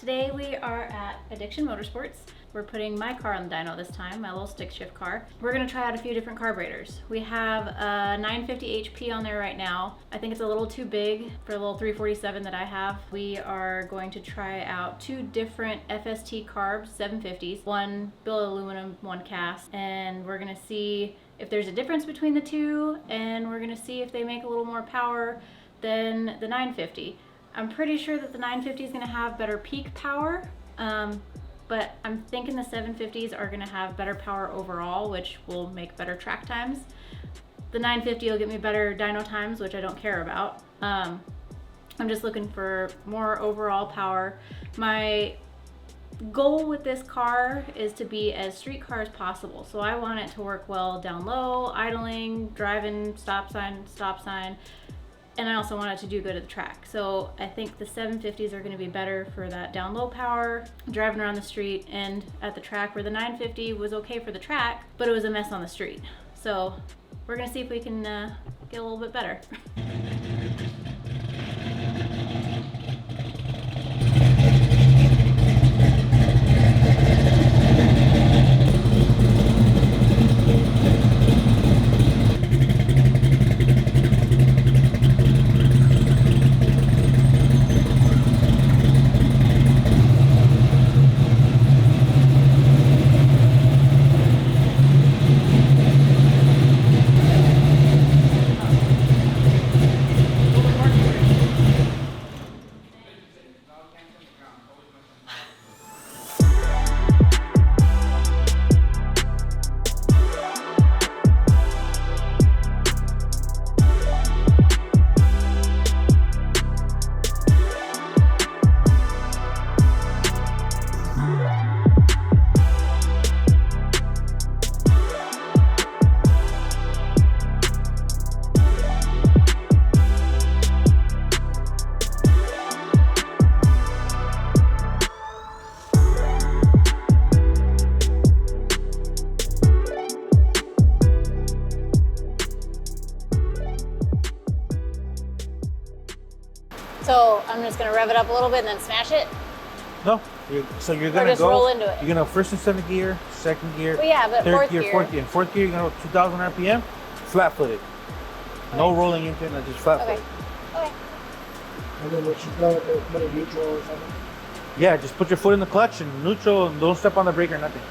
Today we are at Addiction Motorsports. We're putting my car on the dyno this time, my little stick shift car. We're gonna try out a few different carburetors. We have a 950 HP on there right now. I think it's a little too big for the little 347 that I have. We are going to try out two different FST carbs, 750s. One billet aluminum, one cast. And we're gonna see if there's a difference between the two, and we're gonna see if they make a little more power than the 950. I'm pretty sure that the 950 is going to have better peak power, but I'm thinking the 750s are going to have better power overall, which will make better track times. The 950 will get me better dyno times, which I don't care about. I'm just looking for more overall power. My goal with this car is to be as street car as possible. So I want it to work well down low, idling, driving, stop sign. And I also want it to do good at the track. So I think the 750s are gonna be better for that down low power, driving around the street and at the track, where the 950 was okay for the track, but it was a mess on the street. So we're gonna see if we can get a little bit better. So I'm just gonna rev it up a little bit and then smash it? No, so you're gonna just roll into it. You're gonna first and second gear, second gear, well, yeah, but third gear, fourth gear. In fourth gear, you're gonna go 2,000 RPM, flat-footed. Okay. No rolling into it, no, just flat-footed. Okay. And then what you've done, put a neutral or something? Yeah, just put your foot in the clutch and neutral, and don't step on the brake or nothing.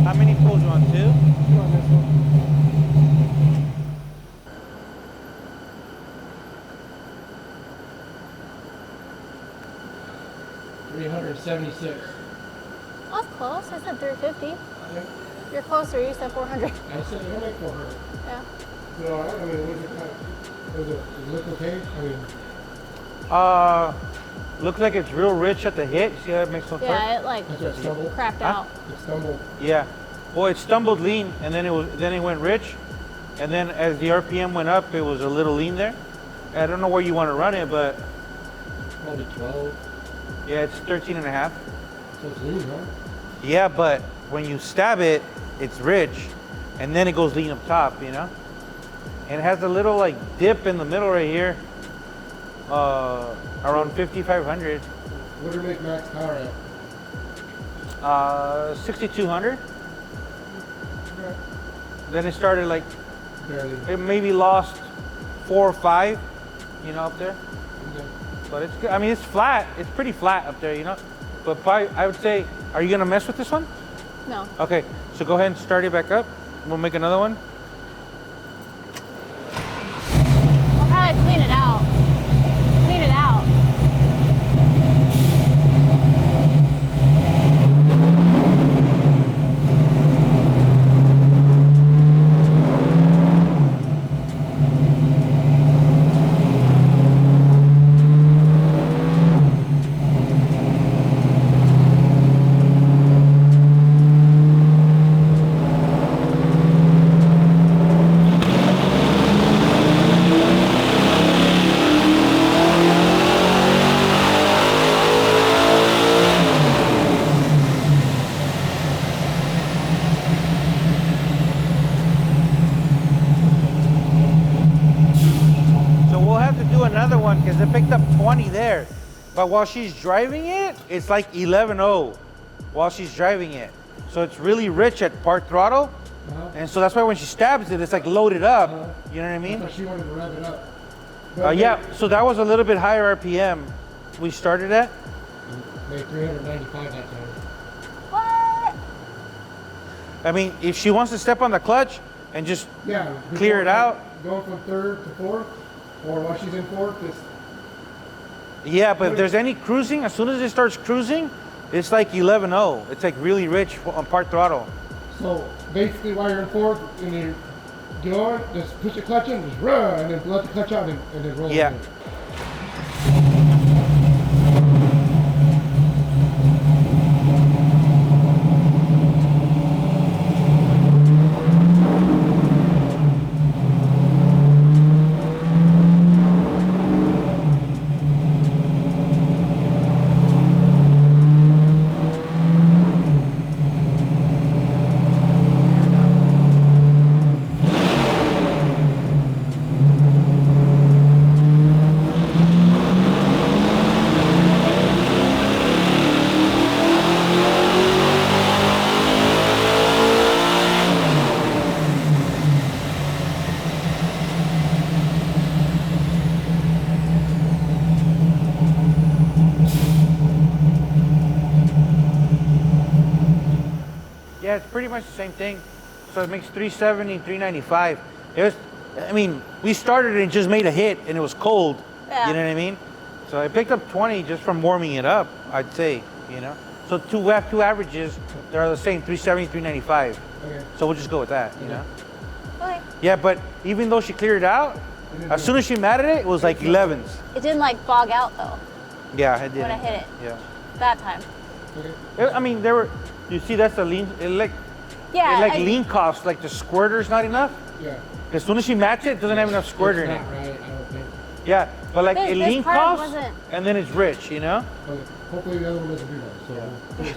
How many pulls you on? 2? Come on, this one. 376. That's close. I said 350. Yeah. You're closer. You said 400. I said it'll make 400. Yeah. No, I mean, was it kind of, was it look okay? I mean, Looks like it's real rich at the hit. See how it makes no torque? Yeah, it like that's what stumbled. crapped out. It stumbled. Yeah. Well, it stumbled lean, and then it went rich, and then as the RPM went up, it was a little lean there. I don't know where you want to run it, but Probably 12. yeah, it's 13 and a half. So it's lean, huh? Yeah, but when you stab it, it's rich, and then it goes lean up top, you know? And it has a little like dip in the middle right here, around 5,500. What do you make max power at? 6,200. Then it started like, Barely. it maybe lost 4 or 5, you know, up there. Okay. But it's good. I mean, it's flat. It's pretty flat up there, you know. But probably, I would say, are you gonna mess with this one? No. Okay, so go ahead and start it back up. We'll make another one. I'll probably clean it out. Clean it out. Another one because it picked up 20 there, but while she's driving it, it's like 11.0 while she's driving it, so it's really rich at part throttle, and so that's why when she stabs it, it's like loaded up. You know what I mean? I thought she wanted to rev it up. Yeah, so that was a little bit higher RPM we started at. Made 395 that time. What? I mean, if she wants to step on the clutch and just clear it out. Going from third to fourth, or while she's in fourth, it's... Yeah, but if there's any cruising, as soon as it starts cruising, it's like 11.0. It's like really rich on part throttle. So basically while you're in fourth and you get on, just push the clutch in, just run, and then let the clutch out and then roll. Yeah. In. Yeah, it's pretty much the same thing. So it makes 370, 395. It was, I mean, we started and just made a hit and it was cold. Yeah. You know what I mean? So I picked up 20 just from warming it up, I'd say, you know? So we have two averages, they're the same, 370, 395. Okay. So we'll just go with that, you know? Okay. Yeah, but even though she cleared it out, as soon as she matted it, it was like 11s. It didn't like bog out though Yeah, I did. when I hit it. Yeah. That time. Okay. I mean, there were, you see, that's the lean, it like Yeah. lean coughs, like the squirter's not enough. Yeah. As soon as she mats it, it doesn't have enough squirter in It's it. not right, I don't think. Yeah, but like This it lean carb coughs, wasn't- and then it's rich, you know? Okay. Hopefully the other one doesn't do that. So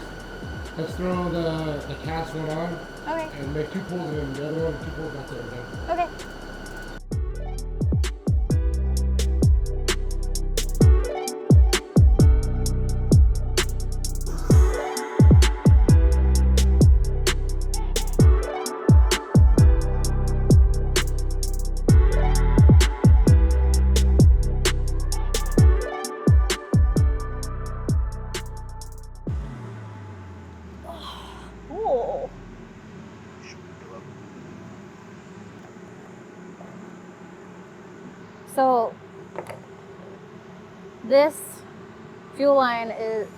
let's throw the cast one on Okay. and make 2 pulls, and then the other one, 2 pulls, that's it. We're done. Okay. Ooh. So this fuel line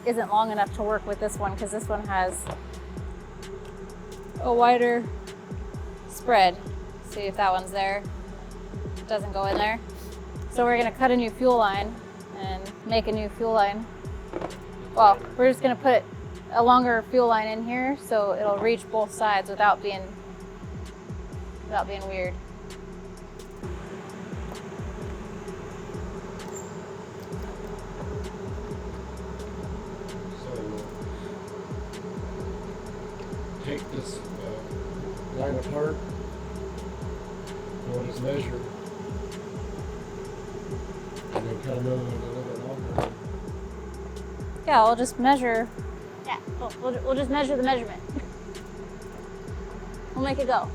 isn't long enough to work with this one because this one has a wider spread. See if that one's there. It doesn't go in there. So we're gonna cut a new fuel line and make a new fuel line. Well, we're just gonna put a longer fuel line in here so it'll reach both sides without being weird. So take this line apart, we'll just measure, and then cut another one a little bit longer. Yeah, we'll just measure. Yeah, we'll just measure the measurement. We'll make it go.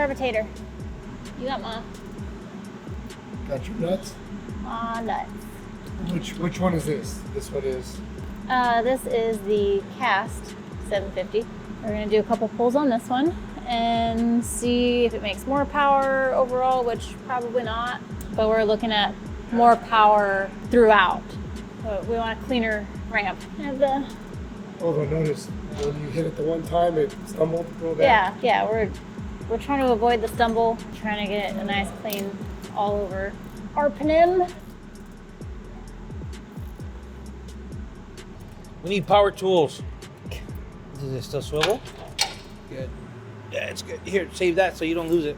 carburator. You got my Got your nuts? nuts. Which one is this? This one is. This is the cast 750. We're gonna do a couple pulls on this one and see if it makes more power overall, which probably not, but we're looking at more power throughout. So we want a cleaner ramp. Although notice when you hit it the one time, it stumbled a little bit. Yeah, we're trying to avoid the stumble, trying to get a nice clean all over our pneu. We need power tools. Does it still swivel? Good. Yeah, it's good. Here, save that so you don't lose it.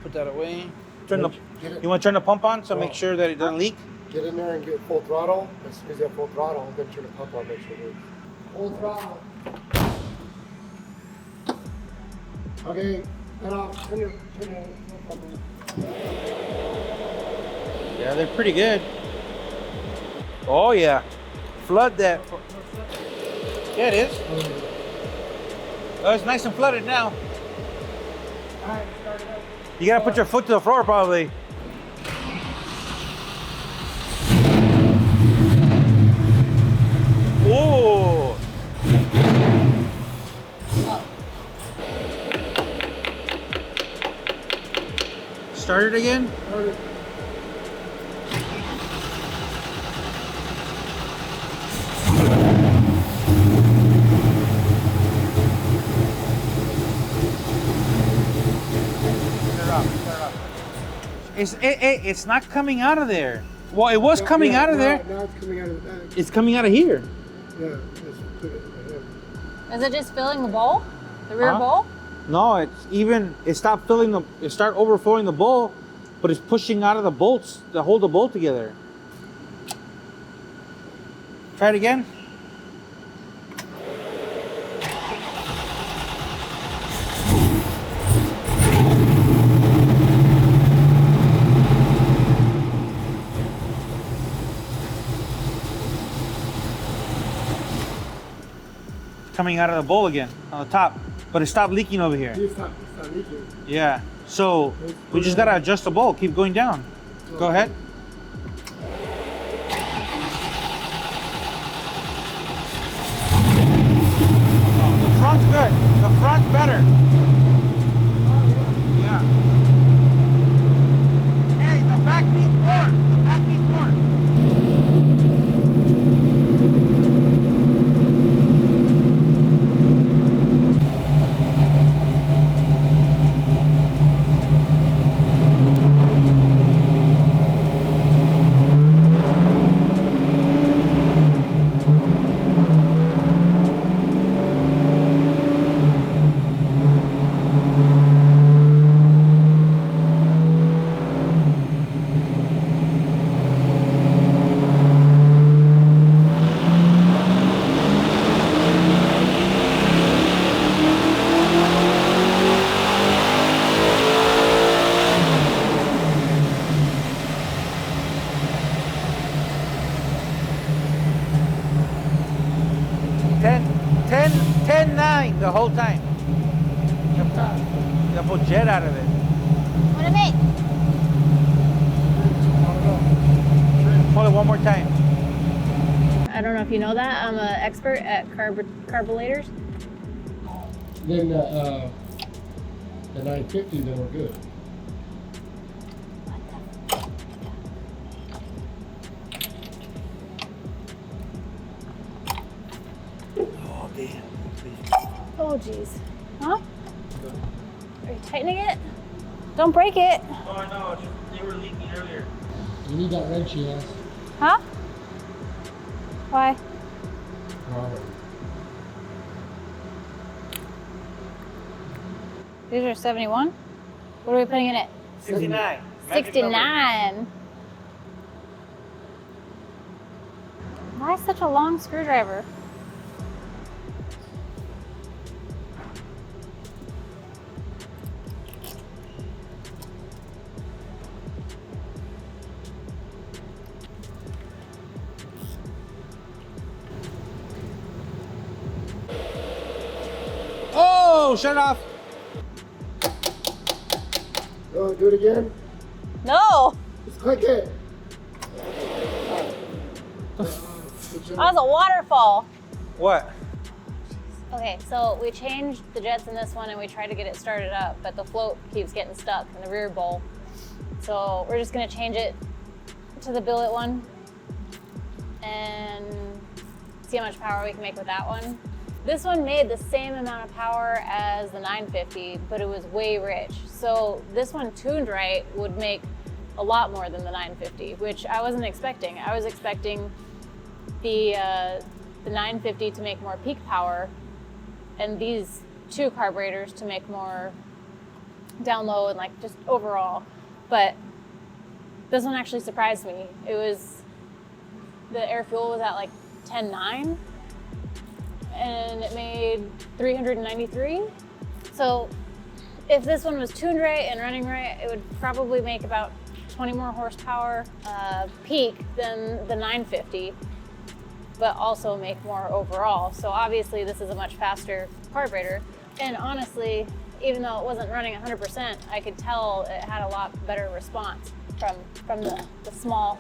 Put that away. You want to turn the pump on so make sure that it doesn't leak? Get in there and get full throttle. As soon as you have full throttle, then turn the pump on, make sure it works. Full throttle. Okay, turn your pump on. Yeah, they're pretty good. Oh yeah. Flood that. Yeah, it is. Oh, it's nice and flooded now. Alright, start it up. You gotta put your foot to the floor probably. Ooh. Start it again? Start it. It's not coming out of there. Well, it was coming out of there. Now it's coming out of the back. It's coming out of here. Yeah, let's put it right here. Is it just filling the bowl? The rear bowl? No, it stopped filling it started overflowing the bowl, but it's pushing out of the bolts to hold the bolt together. Try it again. Coming out of the bowl again on the top, but it stopped leaking over here. It's not leaking. Yeah, so we just gotta adjust the bowl, keep going down. Go ahead. The front's good, the front's better. Yeah. Hey, the back needs more, the back needs more. The whole time. You pull jet out of it. What do you mean? Pull it one more time. I don't know if you know that. I'm an expert at carburetors. Then the 950, then we're good. Oh, damn. Oh, geez. Huh? Are you tightening it? Don't break it. Oh, I know. They were leaking earlier. You need that wrench, yes. Huh? Why? Robert. These are 71. What are we putting in it? 69. 69. Why such a long screwdriver? Oh, shut it off. Oh, do it again. No! Just click it. That was a waterfall. What? Okay, so we changed the jets in this one and we tried to get it started up, but the float keeps getting stuck in the rear bowl. So we're just gonna change it to the billet one and see how much power we can make with that one. This one made the same amount of power as the 950, but it was way rich. So this one tuned right would make a lot more than the 950, which I wasn't expecting. I was expecting the 950 to make more peak power and these two carburetors to make more down low and like just overall. But this one actually surprised me. It was, the air fuel was at like 10.9 and it made 393. So if this one was tuned right and running right, it would probably make about 20 more horsepower peak than the 950, but also make more overall. So obviously this is a much faster carburetor. And honestly, even though it wasn't running 100%, I could tell it had a lot better response from the small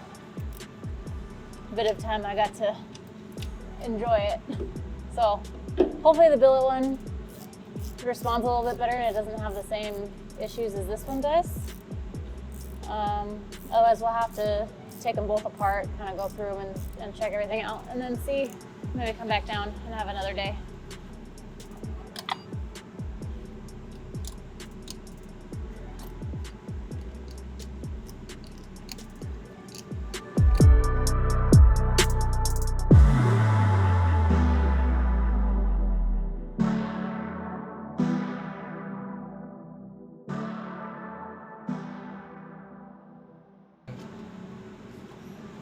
bit of time I got to enjoy it. So hopefully the billet one responds a little bit better and it doesn't have the same issues as this one does. Otherwise we'll have to take them both apart, kind of go through them and check everything out and then see, maybe come back down and have another day.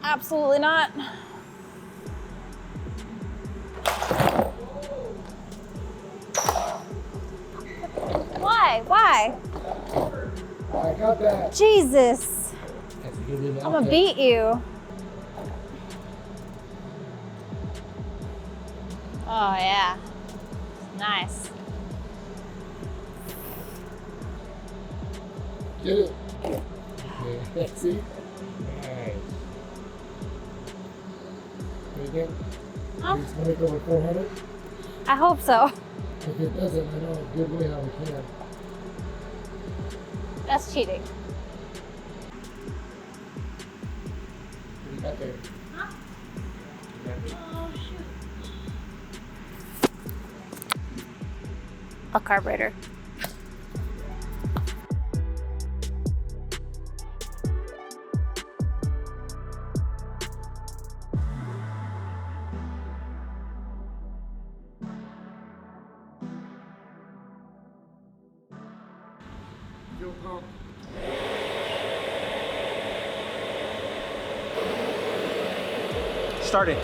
Absolutely not. Why? Why? I got that. Jesus. I'm gonna beat you. Oh yeah. Nice. Get it. Okay. See? Nice. Again? Huh? It's going to go with 400? I hope so. If it doesn't, I know a good way how we can. That's cheating. What do you got there? Huh? Oh shoot. A carburetor. Fuel pump. Start it.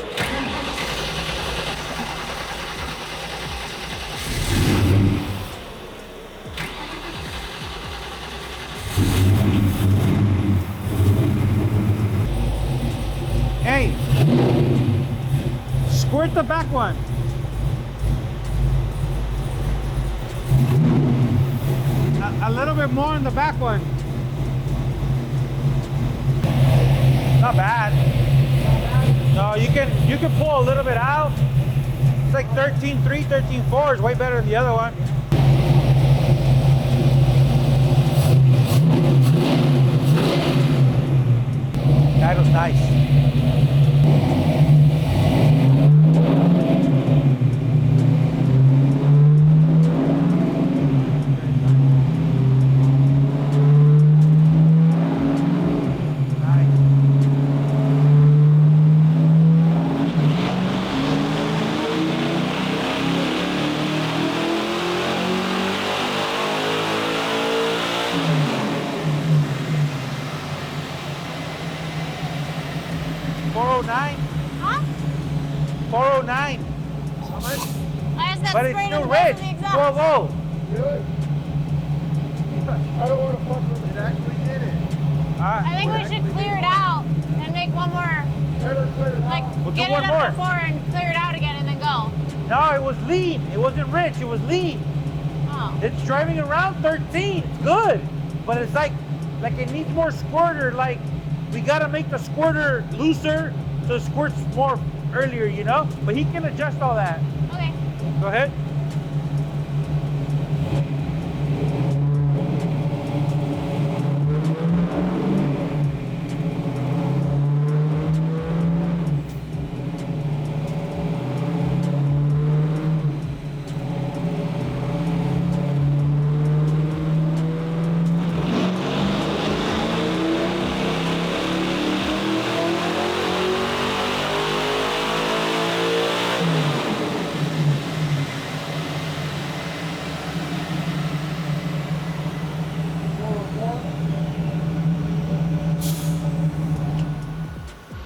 Hey, squirt the back one. A little bit more on the back one. Not bad. No, you can pull a little bit out. It's like 13.3, 13.4 is way better than the other one. That was nice. Huh? 409. How much? I just got But it's sprayed still on the back rich. of the exhaust. 12. Really? I don't want to fuck with it. It actually did it. I think we should clear it out and make one more, like We'll get do it one up more. before and clear it out again and then go. No, it was lean. It wasn't rich. It was lean. Oh. It's driving around 13. It's good. but it's like it needs more squirter. Like we gotta make the squirter looser so it squirts more earlier, you know? But he can adjust all that. Okay. Go ahead.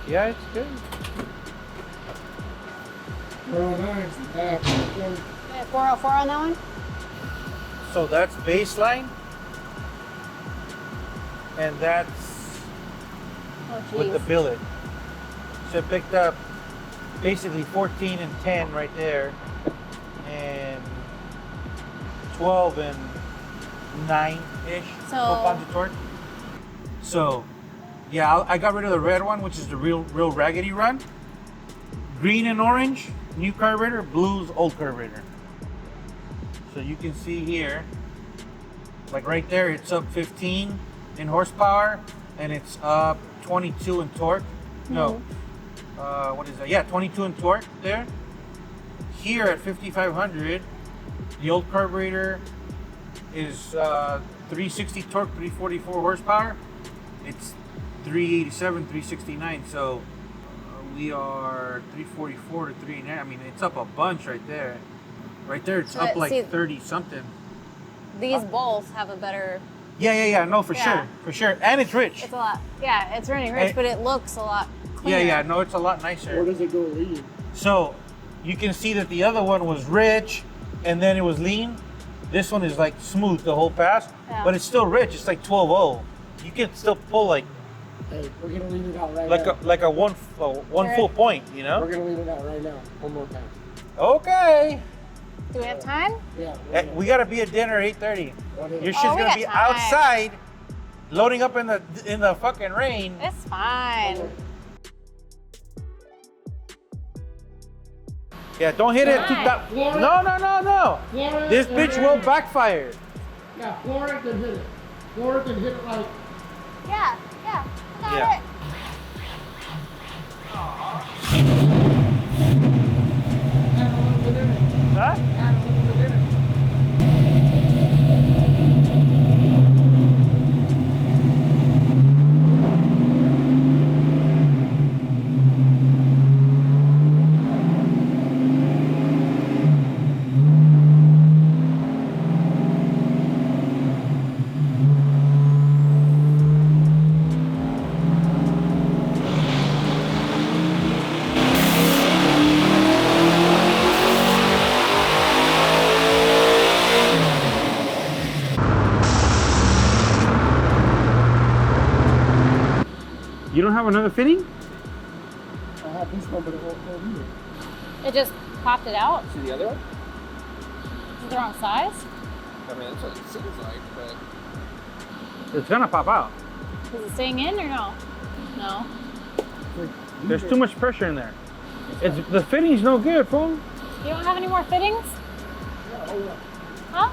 Yeah, it's good. 409. Yeah, 404 on that one? So that's baseline, and that's Oh, with the jeez. billet. So it picked up basically 14 and 10 right there, and 12 and 9-ish foot-pounds of torque. So, yeah, I got rid of the red one, which is the real raggedy run. Green and orange, new carburetor. Blue's old carburetor. So you can see here, like right there, it's up 15 in horsepower, and it's up 22 in torque. No, what is that? Yeah, 22 in torque there. Here at 5,500, the old carburetor is 360 torque, 344 horsepower. It's 387, 369. So we are 344 to 390. I mean, it's up a bunch right there. Right there, it's up like 30 something. These both have a better. Yeah. No, for sure. And it's rich. It's a lot. Yeah, it's running rich, but it looks a lot cleaner. Yeah. No, it's a lot nicer. Where does it go lean? So you can see that the other one was rich, and then it was lean. This one is like smooth the whole pass, but it's still rich. It's like 12.0. You can still pull like. Hey, we're gonna lean it out right now. Like a one full point, you know. We're gonna lean it out right now. One more time. Okay. Do we have time? Yeah. We gotta be at dinner 8:30. Your shit's we gonna got be time. outside, loading up in the fucking rain. It's fine. Yeah, don't hit it too tough. No. This bitch will backfire. Yeah, Florida can hit it. Florida can hit it like. Yeah. I got it. Add a little bit in it. Huh? Add a little bit in it. You don't have another fitting? I have this one, but it won't go either. It just popped it out. See the other one? Is it the wrong size? I mean, that's what it seems like, but It's gonna pop out. Is it staying in or no? No. There's too much pressure in there. The fitting's no good, fool. You don't have any more fittings? Huh?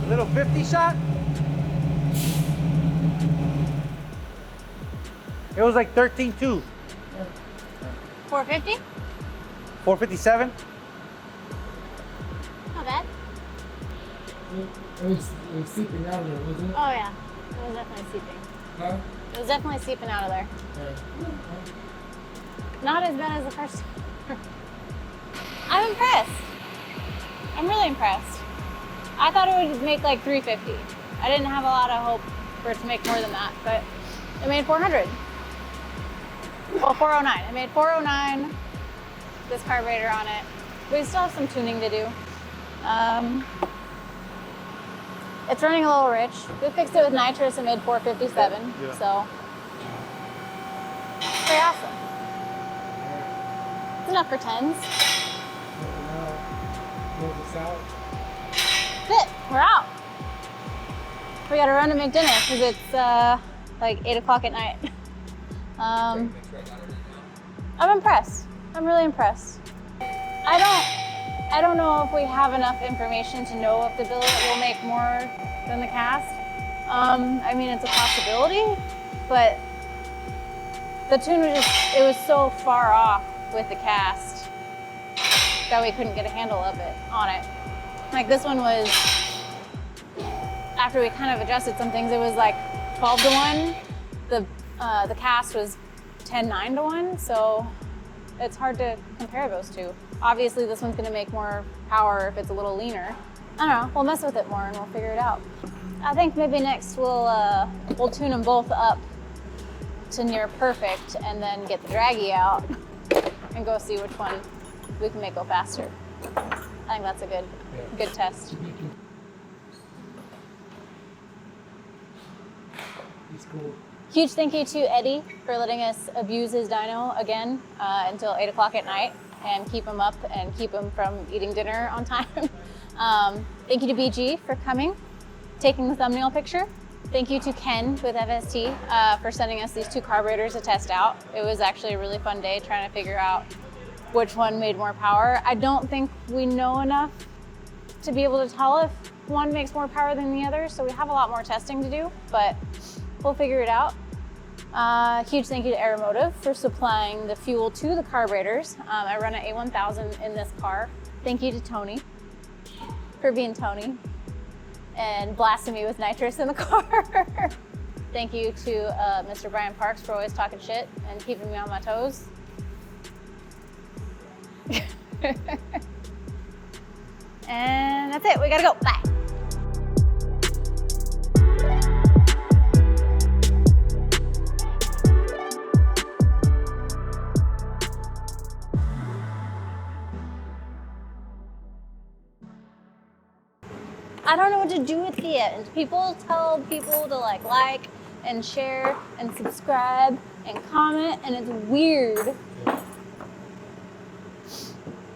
Little 50 shot? It was like 13.2. 450? 457? It was seeping out of there, wasn't it? Oh yeah, it was definitely seeping. Huh? It was definitely seeping out of there. Yeah. Not as bad as the first. I'm impressed. I'm really impressed. I thought it would make like 350. I didn't have a lot of hope for it to make more than that, but it made 400. Well, 409. It made 409. This carburetor on it. We still have some tuning to do. It's running a little rich. We fixed it with nitrous and made 457. Yeah. So pretty awesome. It's enough for 10s. That's it. We're out. We gotta run to make dinner because it's like 8 o'clock at night. I'm impressed. I'm really impressed. I don't know if we have enough information to know if the billet will make more than the cast. I mean, it's a possibility, but the tune was just, it was so far off with the cast that we couldn't get a handle of it on it. Like this one was, after we kind of adjusted some things, it was like 12 to 1. The cast was 10-9 to 1, so it's hard to compare those two. Obviously, this one's gonna make more power if it's a little leaner. I don't know, we'll mess with it more and we'll figure it out. I think maybe next we'll tune them both up to near perfect and then get the draggy out and go see which one we can make go faster. I think that's a good test. He's cool. Huge thank you to Eddie for letting us abuse his dyno again until 8 o'clock at night and keep him up and keep him from eating dinner on time. Thank you to BG for coming, taking the thumbnail picture. Thank you to Ken with FST for sending us these 2 carburetors to test out. It was actually a really fun day trying to figure out which one made more power. I don't think we know enough to be able to tell if one makes more power than the other, so we have a lot more testing to do, but we'll figure it out. Huge thank you to Aeromotive for supplying the fuel to the carburetors. I run an A1000 in this car. Thank you to Tony for being Tony and blasting me with nitrous in the car. Thank you to Mr. Brian Parks for always talking shit and keeping me on my toes. And that's it, we gotta go, bye. I don't know what to do with the end. People tell people to like and share and subscribe and comment, and it's weird